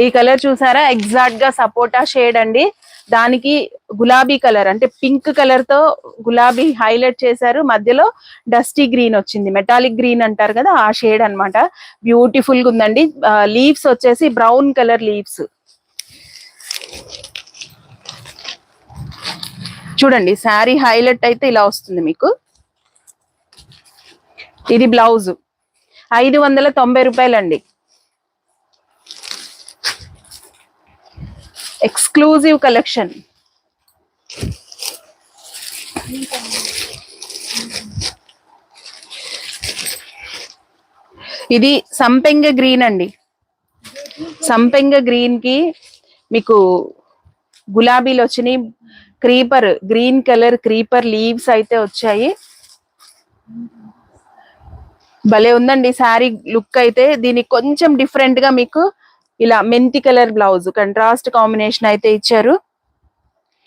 ఈ కలర్ చూసారా, ఎగ్జాక్ట్ గా సపోటా షేడ్ అండి. దానికి గులాబీ కలర్ అంటే పింక్ కలర్ తో గులాబీ హైలైట్ చేశారు. మధ్యలో డస్టీ గ్రీన్ వచ్చింది, మెటాలిక్ గ్రీన్ అంటారు కదా ఆ షేడ్ అన్నమాట. బ్యూటిఫుల్ గా ఉందండి. లీవ్స్ వచ్చేసి బ్రౌన్ కలర్ లీవ్స్. చూడండి శారీ హైలైట్ అయితే ఇలా వస్తుంది మీకు. ఇది బ్లౌజ్ 590 రూపాయలండి. Exclusive collection. ఇది సంపెంగ గ్రీన్ అండి. సంపెంగ గ్రీన్ కి మీకు గులాబీలు వచ్చినాయి. Creeper green colour creeper leaves అయితే వచ్చాయి. భలే ఉందండి శారీ లుక్ అయితే. దీనికి కొంచెం డిఫరెంట్ గా మీకు ఇలా మెంతి కలర్ బ్లౌజ్ కంట్రాస్ట్ కాంబినేషన్ అయితే ఇచ్చారు.